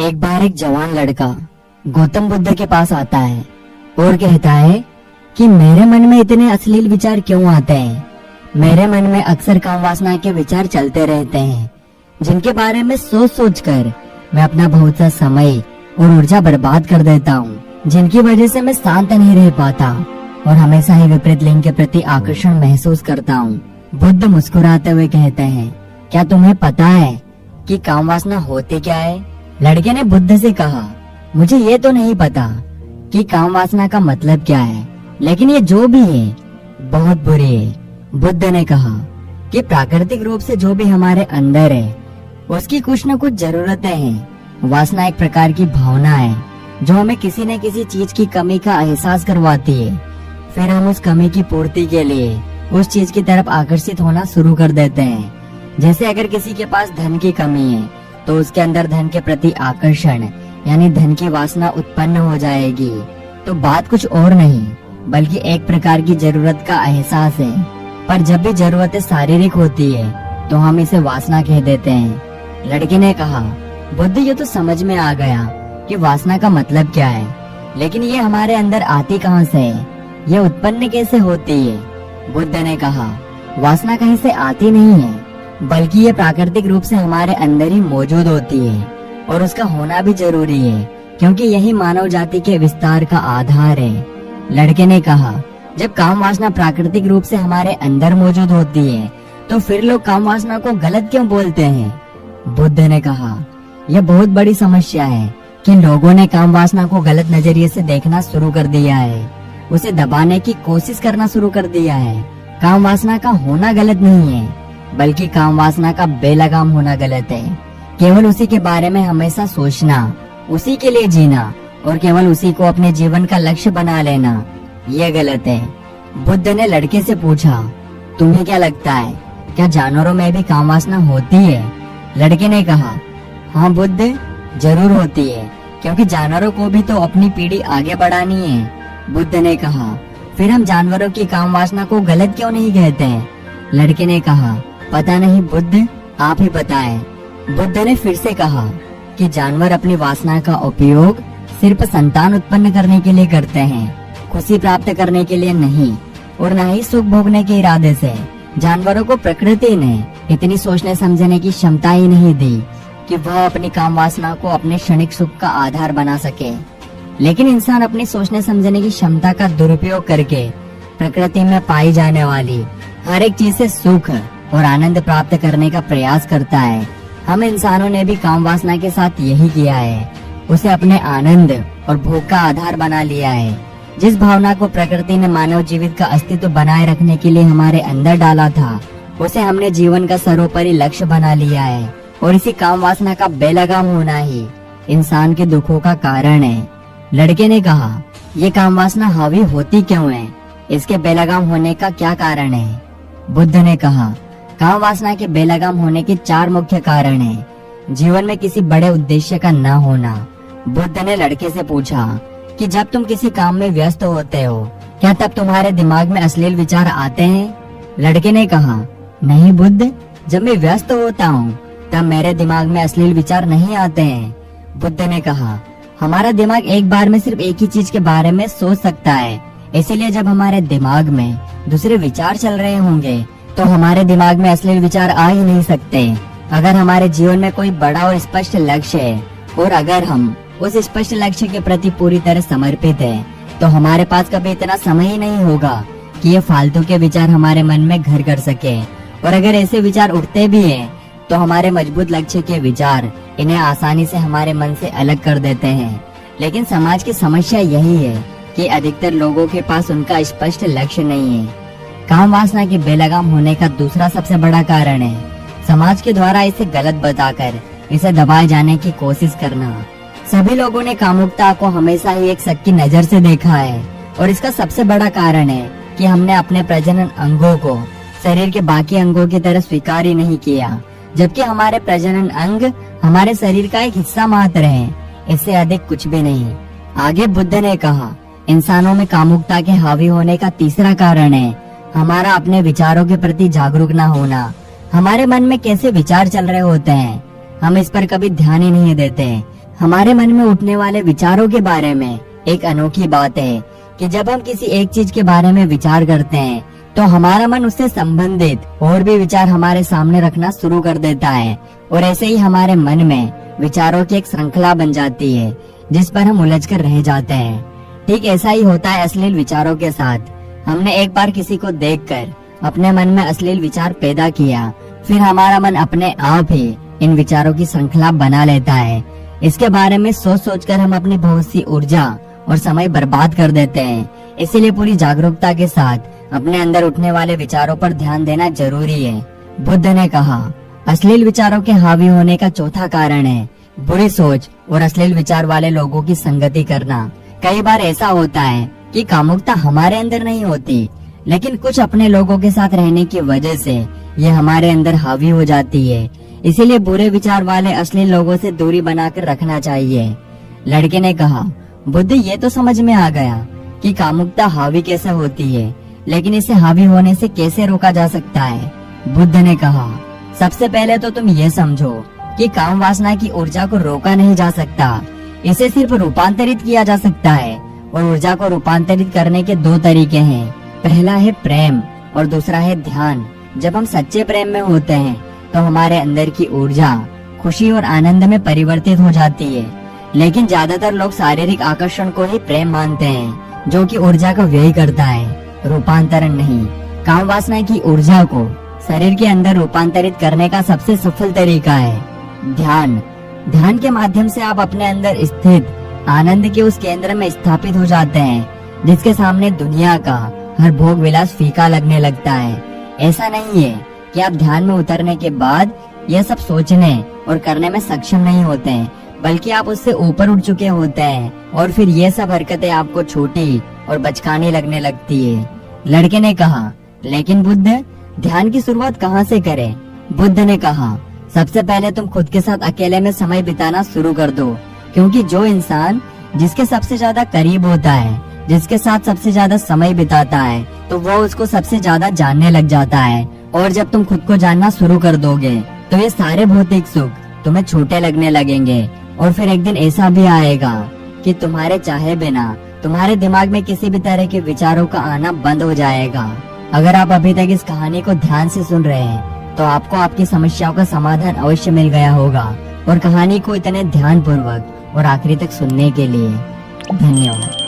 एक बार एक जवान लड़का गौतम बुद्ध के पास आता है और कहता है कि मेरे मन में इतने अश्लील विचार क्यों आते हैं। मेरे मन में अक्सर काम वासना के विचार चलते रहते हैं, जिनके बारे में सोच सोच कर मैं अपना बहुत सा समय और ऊर्जा बर्बाद कर देता हूँ, जिनकी वजह से मैं शांत नहीं रह पाता और हमेशा ही विपरीत लिंग के प्रति आकर्षण महसूस करता हूँ। बुद्ध मुस्कुराते हुए कहते हैं, क्या तुम्हें पता है कि काम वासना होती क्या है? लड़के ने बुद्ध से कहा, मुझे ये तो नहीं पता कि काम वासना का मतलब क्या है, लेकिन ये जो भी है बहुत बुरी है। बुद्ध ने कहा कि प्राकृतिक रूप से जो भी हमारे अंदर है उसकी कुछ न कुछ जरूरतें हैं। वासना एक प्रकार की भावना है जो हमें किसी न किसी चीज की कमी का एहसास करवाती है। फिर हम उस कमी की पूर्ति के लिए उस चीज की तरफ आकर्षित होना शुरू कर देते हैं। जैसे अगर किसी के पास धन की कमी है तो उसके अंदर धन के प्रति आकर्षण यानी धन की वासना उत्पन्न हो जाएगी। तो बात कुछ और नहीं बल्कि एक प्रकार की जरूरत का एहसास है। पर जब भी जरूरतें शारीरिक होती है तो हम इसे वासना कह देते हैं। लड़के ने कहा, बुद्ध ये तो समझ में आ गया कि वासना का मतलब क्या है, लेकिन ये हमारे अंदर आती कहाँ से है, ये उत्पन्न कैसे होती है? बुद्ध ने कहा, वासना कहीं से आती नहीं है बल्कि ये प्राकृतिक रूप से हमारे अंदर ही मौजूद होती है और उसका होना भी जरूरी है, क्योंकि यही मानव जाति के विस्तार का आधार है। लड़के ने कहा, जब काम वासना प्राकृतिक रूप से हमारे अंदर मौजूद होती है तो फिर लोग काम वासना को गलत क्यों बोलते हैं? बुद्ध ने कहा, यह बहुत बड़ी समस्या है कि लोगों ने काम वासना को गलत नजरिए से देखना शुरू कर दिया है, उसे दबाने की कोशिश करना शुरू कर दिया है। काम वासना का होना गलत नहीं है बल्कि काम वासना का बेलगाम होना गलत है। केवल उसी के बारे में हमेशा सोचना, उसी के लिए जीना और केवल उसी को अपने जीवन का लक्ष्य बना लेना, ये गलत है। बुद्ध ने लड़के से पूछा, तुम्हें क्या लगता है, क्या जानवरों में भी काम वासना होती है? लड़के ने कहा, हाँ बुद्ध, जरूर होती है, क्योंकि जानवरों को भी तो अपनी पीढ़ी आगे बढ़ानी है। बुद्ध ने कहा, फिर हम जानवरों की काम वासना को गलत क्यों नहीं कहते हैं? लड़के ने कहा, पता नहीं बुद्ध, आप ही बताएं। बुद्ध ने फिर से कहा कि जानवर अपनी वासना का उपयोग सिर्फ संतान उत्पन्न करने के लिए करते हैं, खुशी प्राप्त करने के लिए नहीं और न ही सुख भोगने के इरादे से। जानवरों को प्रकृति ने इतनी सोचने समझने की क्षमता ही नहीं दी कि वह अपनी काम वासना को अपने क्षणिक सुख का आधार बना सके। लेकिन इंसान अपनी सोचने समझने की क्षमता का दुरुपयोग करके प्रकृति में पाई जाने वाली हर एक चीज से सुख और आनंद प्राप्त करने का प्रयास करता है। हम इंसानों ने भी काम वासना के साथ यही किया है, उसे अपने आनंद और भोग का आधार बना लिया है। जिस भावना को प्रकृति ने मानव जीवित का अस्तित्व बनाए रखने के लिए हमारे अंदर डाला था, उसे हमने जीवन का सर्वोपरि लक्ष्य बना लिया है और इसी काम वासना का बेलगाम होना ही इंसान के दुखों का कारण है। लड़के ने कहा, ये काम वासना हावी होती क्यों है, इसके बेलगाम होने का क्या कारण है? बुद्ध ने कहा, काम वासना के बेलगाम होने के 4 मुख्य कारण हैं। जीवन में किसी बड़े उद्देश्य का न होना। बुद्ध ने लड़के से पूछा कि जब तुम किसी काम में व्यस्त होते हो, क्या तब तुम्हारे दिमाग में अश्लील विचार आते हैं? लड़के ने कहा, नहीं बुद्ध, जब मैं व्यस्त होता हूँ तब मेरे दिमाग में अश्लील विचार नहीं आते हैं। बुद्ध ने कहा, हमारा दिमाग एक बार में सिर्फ एक ही चीज के बारे में सोच सकता है, इसीलिए जब हमारे दिमाग में दूसरे विचार चल रहे होंगे तो हमारे दिमाग में अश्लील विचार आ ही नहीं सकते। अगर हमारे जीवन में कोई बड़ा और स्पष्ट लक्ष्य है और अगर हम उस स्पष्ट लक्ष्य के प्रति पूरी तरह समर्पित हैं, तो हमारे पास कभी इतना समय ही नहीं होगा कि ये फालतू के विचार हमारे मन में घर कर सके। और अगर ऐसे विचार उठते भी हैं, तो हमारे मजबूत लक्ष्य के विचार इन्हें आसानी से हमारे मन से अलग कर देते हैं। लेकिन समाज की समस्या यही है कि अधिकतर लोगों के पास उनका स्पष्ट लक्ष्य नहीं है। काम वासना के बेलगाम होने का दूसरा सबसे बड़ा कारण है समाज के द्वारा इसे गलत बताकर इसे दबाए जाने की कोशिश करना। सभी लोगों ने कामुकता को हमेशा ही एक शक की नजर से देखा है और इसका सबसे बड़ा कारण है कि हमने अपने प्रजनन अंगों को शरीर के बाकी अंगों की तरह स्वीकार ही नहीं किया, जबकि हमारे प्रजनन अंग हमारे शरीर का एक हिस्सा मात्र है, इससे अधिक कुछ भी नहीं। आगे बुद्ध ने कहा, इंसानों में कामुकता के हावी होने का तीसरा कारण है हमारा अपने विचारों के प्रति जागरूक न होना। हमारे मन में कैसे विचार चल रहे होते हैं हम इस पर कभी ध्यान ही नहीं देते। हमारे मन में उठने वाले विचारों के बारे में एक अनोखी बात है कि जब हम किसी एक चीज के बारे में विचार करते हैं तो हमारा मन उससे संबंधित और भी विचार हमारे सामने रखना शुरू कर देता है और ऐसे ही हमारे मन में विचारों की एक श्रृंखला बन जाती है जिस पर हम उलझ कर रह जाते हैं। ठीक ऐसा ही होता है अश्लील विचारों के साथ। हमने एक बार किसी को देखकर अपने मन में अश्लील विचार पैदा किया, फिर हमारा मन अपने आप ही इन विचारों की श्रृंखला बना लेता है। इसके बारे में सोच सोचकर हम अपनी बहुत सी ऊर्जा और समय बर्बाद कर देते हैं। इसीलिए पूरी जागरूकता के साथ अपने अंदर उठने वाले विचारों पर ध्यान देना जरूरी है। बुद्ध ने कहा, अश्लील विचारों के हावी होने का चौथा कारण है बुरी सोच और अश्लील विचार वाले लोगों की संगति करना। कई बार ऐसा होता है कि कामुकता हमारे अंदर नहीं होती, लेकिन कुछ अपने लोगों के साथ रहने की वजह से ये हमारे अंदर हावी हो जाती है। इसीलिए बुरे विचार वाले अश्लील लोगों से दूरी बनाकर रखना चाहिए। लड़के ने कहा, बुद्ध ये तो समझ में आ गया कि कामुकता हावी कैसे होती है, लेकिन इसे हावी होने से कैसे रोका जा सकता है। बुद्ध ने कहा, सबसे पहले तो तुम ये समझो कि काम वासना की ऊर्जा को रोका नहीं जा सकता, इसे सिर्फ रूपांतरित किया जा सकता है। और ऊर्जा को रूपांतरित करने के दो तरीके हैं, पहला है प्रेम और दूसरा है ध्यान। जब हम सच्चे प्रेम में होते हैं तो हमारे अंदर की ऊर्जा खुशी और आनंद में परिवर्तित हो जाती है। लेकिन ज्यादातर लोग शारीरिक आकर्षण को ही प्रेम मानते हैं, जो कि ऊर्जा का व्यय करता है, रूपांतरण नहीं। काम वासना की ऊर्जा को शरीर के अंदर रूपांतरित करने का सबसे सफल तरीका है ध्यान। ध्यान के माध्यम से आप अपने अंदर स्थित आनंद के उस केंद्र में स्थापित हो जाते हैं, जिसके सामने दुनिया का हर भोग विलास फीका लगने लगता है। ऐसा नहीं है कि आप ध्यान में उतरने के बाद यह सब सोचने और करने में सक्षम नहीं होते हैं, बल्कि आप उससे ऊपर उठ चुके होते हैं और फिर ये सब हरकतें आपको छोटी और बचकानी लगने लगती है। लड़के ने कहा, लेकिन बुद्ध, ध्यान की शुरुआत कहाँ से करें? बुद्ध ने कहा, सबसे पहले तुम खुद के साथ अकेले में समय बिताना शुरू कर दो, क्योंकि जो इंसान जिसके सबसे ज्यादा करीब होता है, जिसके साथ सबसे ज्यादा समय बिताता है, तो वो उसको सबसे ज्यादा जानने लग जाता है। और जब तुम खुद को जानना शुरू कर दोगे तो ये सारे भौतिक सुख तुम्हें छोटे लगने लगेंगे। और फिर एक दिन ऐसा भी आएगा कि तुम्हारे चाहे बिना तुम्हारे दिमाग में किसी भी तरह के विचारों का आना बंद हो जाएगा। अगर आप अभी तक इस कहानी को ध्यान से सुन रहे हैं तो आपको आपकी समस्याओं का समाधान अवश्य मिल गया होगा। और कहानी को इतने ध्यान पूर्वक और आखिरी तक सुनने के लिए धन्यवाद।